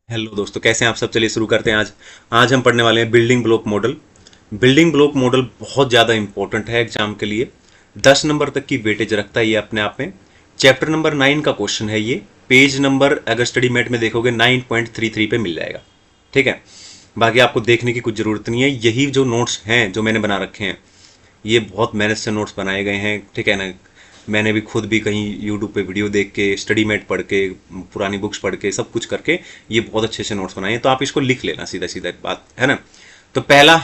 Hello दोस्तों, कैसे हैं आप सब। चलिए शुरू करते हैं। आज हम पढ़ने वाले हैं building block model. Building block model बहुत ज़्यादा इंपॉर्टेंट है एग्जाम के लिए। 10 नंबर तक की वेटेज रखता है ये अपने आप में। चैप्टर नंबर 9 का क्वेश्चन है ये। पेज नंबर अगर स्टडी मेट में देखोगे 9.33 पे मिल जाएगा। ठीक है, बाकी आपको देखने की कुछ ज़रूरत नहीं है। यही जो नोट्स हैं जो मैंने बना रखे हैं, ये बहुत मेहनत से नोट्स बनाए गए हैं। ठीक है ना, मैंने भी खुद भी कहीं यूट्यूब पे वीडियो देख के, स्टडी मेट पढ़ के, पुरानी बुक्स पढ़ के, सब कुछ करके ये बहुत अच्छे से नोट्स बनाए हैं। तो आप इसको लिख लेना, सीधा सीधा बात है ना। तो पहला,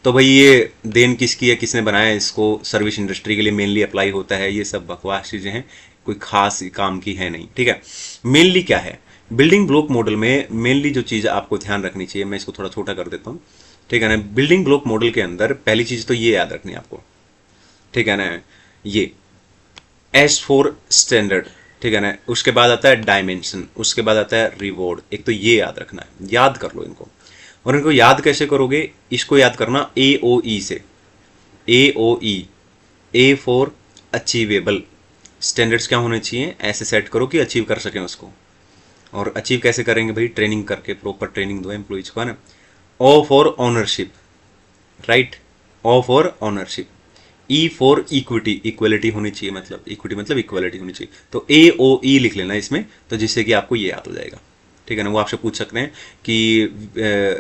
तो भाई ये देन किसकी है, किसने बनाया है इसको। सर्विस इंडस्ट्री के लिए मेनली अप्लाई होता है। ये सब बकवास चीज़ें हैं, कोई खास काम की है नहीं। ठीक है, मेनली क्या है बिल्डिंग ब्लॉक मॉडल में, मेनली जो चीज़ आपको ध्यान रखनी चाहिए, मैं इसको थोड़ा छोटा कर देता हूँ। ठीक है ना, बिल्डिंग ब्लॉक मॉडल के अंदर पहली चीज़ तो ये याद रखनी है आपको। ठीक है ना, ये एस फोर स्टैंडर्ड। ठीक है ना, उसके बाद आता है डायमेंशन, उसके बाद आता है रिवॉर्ड। एक तो ये याद रखना है, याद कर लो इनको। और इनको याद कैसे करोगे, इसको याद करना ए ओ ई से। ए ओ ई, ए फॉर अचीवेबल। स्टैंडर्ड्स क्या होने चाहिए, ऐसे सेट करो कि अचीव कर सकें उसको। और अचीव कैसे करेंगे भाई, ट्रेनिंग करके, प्रॉपर ट्रेनिंग दो एम्प्लॉइज को, है ना। O for ownership, right, O for ownership. E for equity, equality होनी चाहिए, मतलब इक्विटी मतलब इक्वलिटी होनी चाहिए। तो ए ओ ई लिख लेना इसमें, तो जिससे कि आपको ये याद हो जाएगा। ठीक है ना, वो आपसे पूछ सकते हैं कि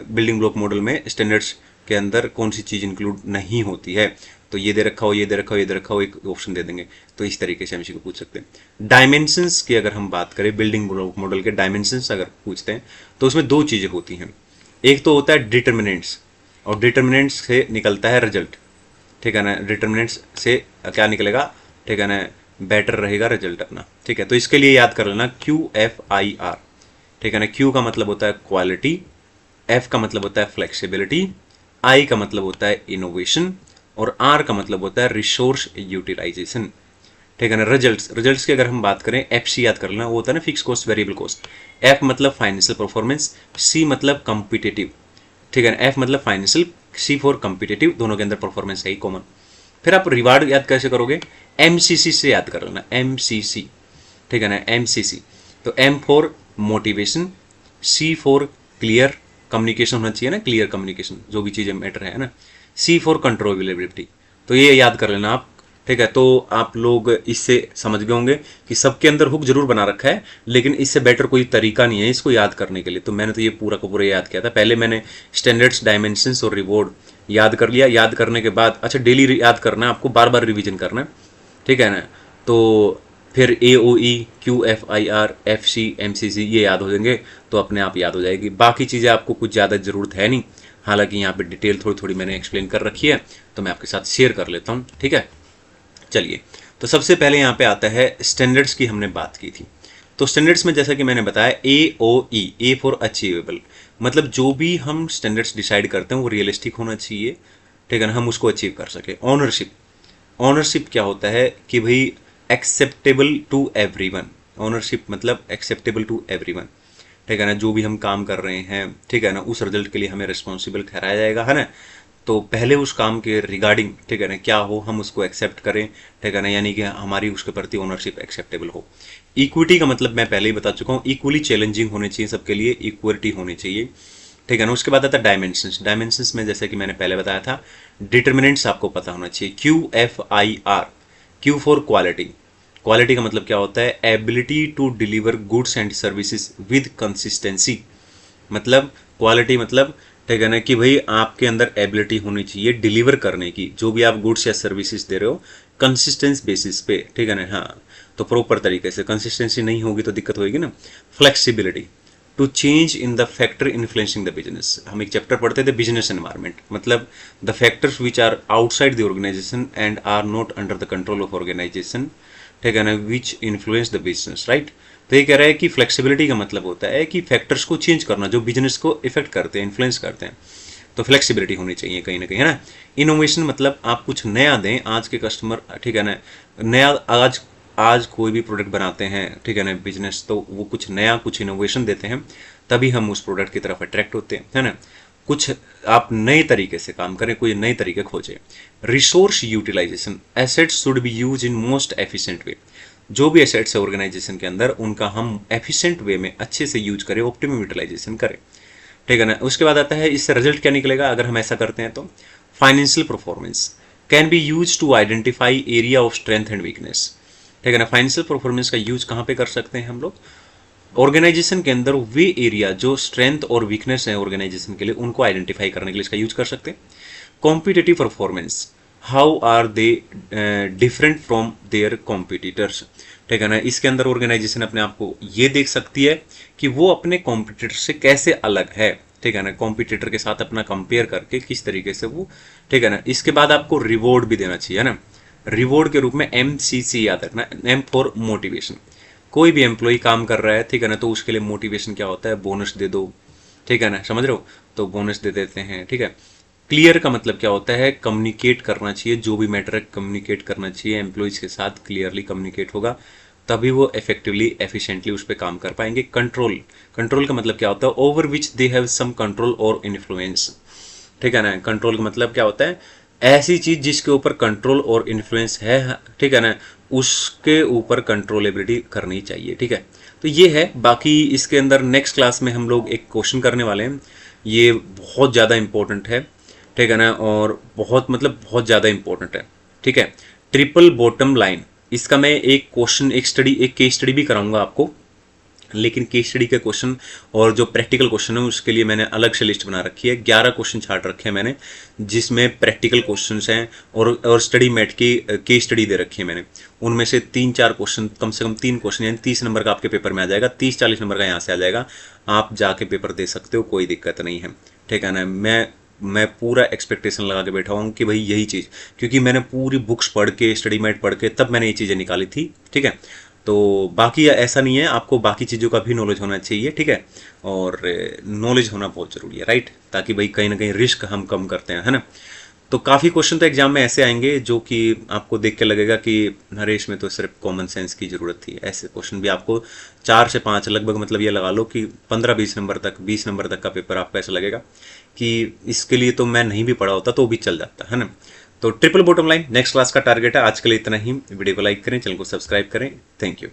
बिल्डिंग ब्लॉक मॉडल में स्टैंडर्ड्स के अंदर कौन सी चीज़ इंक्लूड नहीं होती है। तो ये दे रखा हो, ये दे रखा हो, ये दे रखा हो, एक ऑप्शन दे देंगे। तो इस तरीके से हम इसी को पूछ सकते हैं। डायमेंशंस की अगर हम बात करें, बिल्डिंग ब्लॉक मॉडल के डायमेंशंस अगर पूछते हैं, तो उसमें दो चीज़ें होती हैं। एक तो होता है डिटर्मिनेंट्स, और डिटर्मिनेंट्स से निकलता है रिजल्ट। ठीक है ना, डिटर्मिनेंट्स से क्या निकलेगा, ठीक है ना, बेटर रहेगा रिजल्ट अपना। ठीक है, तो इसके लिए याद कर लेना QFIR। ठीक है ना, Q का मतलब होता है क्वालिटी, F का मतलब होता है फ्लेक्सिबिलिटी, I का मतलब होता है इनोवेशन, और R का मतलब होता है रिसोर्स यूटिलाइजेशन। ठीक है ना, रिजल्ट्स, रिजल्ट्स की अगर हम बात करें, FC याद कर लेना, वो होता है ना fix cost variable cost. F मतलब फाइनेंशियल परफॉर्मेंस, C मतलब कॉम्पिटिटिव। ठीक है ना, एफ मतलब फाइनेंशियल, सी फॉर कॉम्पिटिटिव, दोनों के अंदर परफॉर्मेंस है ही कॉमन। फिर आप रिवार्ड याद कैसे करोगे, एमसीसी से याद कर लेना, एमसीसी। ठीक है ना, एमसीसी। तो M for motivation, C for clear communication होना चाहिए ना, क्लियर कम्युनिकेशन, जो भी चीज़ें मैटर है ना। सी फॉर कंट्रोलेबिलिटी। तो ये याद कर लेना आप। ठीक है, तो आप लोग इससे समझ गए होंगे कि सबके अंदर हुक जरूर बना रखा है, लेकिन इससे बेटर कोई तरीका नहीं है इसको याद करने के लिए। तो मैंने तो ये पूरा का पूरा याद किया था। पहले मैंने स्टैंडर्ड्स, डायमेंशंस और रिवॉर्ड याद कर लिया। याद करने के बाद अच्छा, डेली याद करना है आपको, बार बार रिवीजन करना है। ठीक है ना, तो फिर ए ओ ई, QFIR, FC, MCC ये याद हो जाएंगे, तो अपने आप याद हो जाएगी। बाकी चीज़ें आपको कुछ ज़्यादा ज़रूरत है नहीं। हालांकि यहाँ पे डिटेल थोड़ी थोड़ी मैंने एक्सप्लेन कर रखी है, तो मैं आपके साथ शेयर कर लेता हूँ। ठीक है, चलिए। तो सबसे पहले यहाँ पे आता है स्टैंडर्ड्स की, हमने बात की थी। तो स्टैंडर्ड्स में जैसा कि मैंने बताया, ए ओ ई, ए फॉर अचीवेबल, मतलब जो भी हम स्टैंडर्ड्स डिसाइड करते हैं वो रियलिस्टिक होना चाहिए। ठीक है ना, हम उसको अचीव कर सके। ऑनरशिप, ऑनरशिप क्या होता है कि भाई एक्सेप्टेबल टू एवरीवन। ऑनरशिप मतलब एक्सेप्टेबल टू एवरीवन। ठीक है ना, जो भी हम काम कर रहे हैं, ठीक है ना, उस रिजल्ट के लिए हमें रिस्पॉन्सिबल ठहराया जाएगा, है ना। तो पहले उस काम के रिगार्डिंग, ठीक है ना, क्या हो, हम उसको एक्सेप्ट करें। ठीक है ना, यानी कि हमारी उसके प्रति ओनरशिप एक्सेप्टेबल हो। इक्विटी का मतलब मैं पहले ही बता चुका हूँ, इक्वली चैलेंजिंग होने चाहिए सबके लिए, इक्वलिटी होनी चाहिए। ठीक है ना, उसके बाद आता है डायमेंशंस। डायमेंशंस में जैसे कि मैंने पहले बताया था, डिटर्मिनेंट्स आपको पता होना चाहिए। QFIR, Q for quality. Quality का मतलब क्या होता है, ability to deliver goods and services with consistency. मतलब क्वालिटी मतलब, ठीक है ना, कि भाई आपके अंदर एबिलिटी होनी चाहिए डिलीवर करने की, जो भी आप गुड्स या सर्विसेज दे रहे हो कंसिस्टेंस बेसिस पे। ठीक है ना, हाँ, तो प्रॉपर तरीके से। कंसिस्टेंसी नहीं होगी तो दिक्कत होगी ना। Flexibility to change in the factor influencing the business. हम एक चैप्टर पढ़ते थे बिजनेस एनवायरमेंट, मतलब the factors which are outside the organisation and are not under the control of organisation. ठीक है ना, which influence the business, right. तो ये कह रहा है कि फ्लेक्सिबिलिटी का मतलब होता है कि फैक्टर्स को चेंज करना जो बिजनेस को इफेक्ट करते हैं, इन्फ्लुएंस करते हैं। तो फ्लेक्सिबिलिटी होनी चाहिए कहीं ना कहीं, है ना। इनोवेशन मतलब आप कुछ नया दें आज के कस्टमर, ठीक है ना, नया, आज आज कोई भी प्रोडक्ट बनाते हैं, ठीक है ना, बिजनेस, तो वो कुछ नया, कुछ इनोवेशन देते हैं, तभी हम उस प्रोडक्ट की तरफ अट्रैक्ट होते हैं, है ना। कुछ आप नए तरीके से काम करें, कोई नए तरीके खोजें। Resource utilisation, assets should be use in most efficient way. जो भी एसेट्स है ऑर्गेनाइजेशन के अंदर उनका हम एफिशिएंट वे में अच्छे से यूज करें, ऑप्टिमम यूटिलाइजेशन करें, ठीक है ना। उसके बाद आता है इससे रिजल्ट क्या निकलेगा अगर हम ऐसा करते हैं तो financial performance can be use to identify area of strength and weakness, ठीक है ना। फाइनेंशियल परफॉर्मेंस का यूज कहाँ पे कर सकते हैं हम लोग, ऑर्गेनाइजेशन के अंदर वे एरिया जो स्ट्रेंथ और वीकनेस है ऑर्गेनाइजेशन के लिए उनको आइडेंटिफाई करने के लिए इसका यूज कर सकते हैं। Competitive performance, how are they different from their competitors, ठीक है ना। इसके अंदर ऑर्गेनाइजेशन अपने आप को ये देख सकती है कि वो अपने कॉम्पिटिटर से कैसे अलग है, ठीक है ना, कॉम्पिटिटर के साथ अपना कंपेयर करके किस तरीके से वो, ठीक है ना। इसके बाद आपको रिवॉर्ड भी देना चाहिए, है ना। रिवॉर्ड के रूप में MCC याद रखना, M फॉर मोटिवेशन। कोई भी एम्प्लॉय काम कर रहा है, ठीक है ना, तो उसके लिए मोटिवेशन क्या होता है, बोनस दे दो, ठीक है ना, समझ रहे हो, तो बोनस दे देते हैं, ठीक है। क्लियर का मतलब क्या होता है, कम्युनिकेट करना चाहिए, जो भी मैटर है कम्युनिकेट करना चाहिए, एम्प्लॉयज के साथ क्लियरली कम्युनिकेट होगा तभी वो इफेक्टिवली एफिशिएंटली उस पर काम कर पाएंगे। कंट्रोल, कंट्रोल का मतलब क्या होता है, over which they have some control और इन्फ्लुएंस, ठीक है ना। कंट्रोल का मतलब क्या होता है, ऐसी चीज जिसके ऊपर कंट्रोल और इन्फ्लुएंस है, ठीक है ना, उसके ऊपर कंट्रोलेबिलिटी करनी चाहिए, ठीक है। तो ये है, बाकी इसके अंदर नेक्स्ट क्लास में हम लोग एक क्वेश्चन करने वाले हैं, ये बहुत ज़्यादा इंपॉर्टेंट है, ठीक है ना, और बहुत मतलब बहुत ज़्यादा इंपॉर्टेंट है, ठीक है। ट्रिपल बॉटम लाइन, इसका मैं एक क्वेश्चन, एक केस स्टडी भी कराऊंगा आपको, लेकिन केस स्टडी के क्वेश्चन और जो प्रैक्टिकल क्वेश्चन है उसके लिए मैंने अलग से लिस्ट बना रखी है। 11 क्वेश्चन छाट रखे हैं मैंने, जिसमें प्रैक्टिकल क्वेश्चन हैं और स्टडी मेट की केस स्टडी दे रखी है मैंने। उनमें से 3-4 क्वेश्चन, कम से कम 3 क्वेश्चन, यानी 30 नंबर का आपके पेपर में आ जाएगा, 30-40 नंबर का यहाँ से आ जाएगा, आप जाके पेपर दे सकते हो, कोई दिक्कत नहीं है, ठीक है ना। मैं पूरा एक्सपेक्टेशन लगा के बैठा हूँ कि भाई यही चीज़, क्योंकि मैंने पूरी बुक्स पढ़ के, स्टडी मेट पढ़ के तब मैंने ये चीज़ें निकाली थी, ठीक है। तो बाकी ऐसा नहीं है, आपको बाकी चीज़ों का भी नॉलेज होना चाहिए, ठीक है, और नॉलेज होना बहुत ज़रूरी है, राइट, ताकि भाई कहीं ना कहीं रिस्क हम कम करते हैं, है ना। तो काफ़ी क्वेश्चन तो एग्जाम में ऐसे आएंगे जो कि आपको देख के लगेगा कि नरेश में तो सिर्फ कॉमन सेंस की ज़रूरत थी। ऐसे क्वेश्चन भी आपको 4 से 5 लगभग, मतलब ये लगा लो कि 15-20 नंबर तक, 20 नंबर तक का पेपर आपको ऐसा लगेगा कि इसके लिए तो मैं नहीं भी पढ़ा होता तो भी चल जाता, है ना। तो triple bottom line next class का टारगेट है। आज के लिए इतना ही, वीडियो को लाइक करें, चैनल को सब्सक्राइब करें, थैंक यू।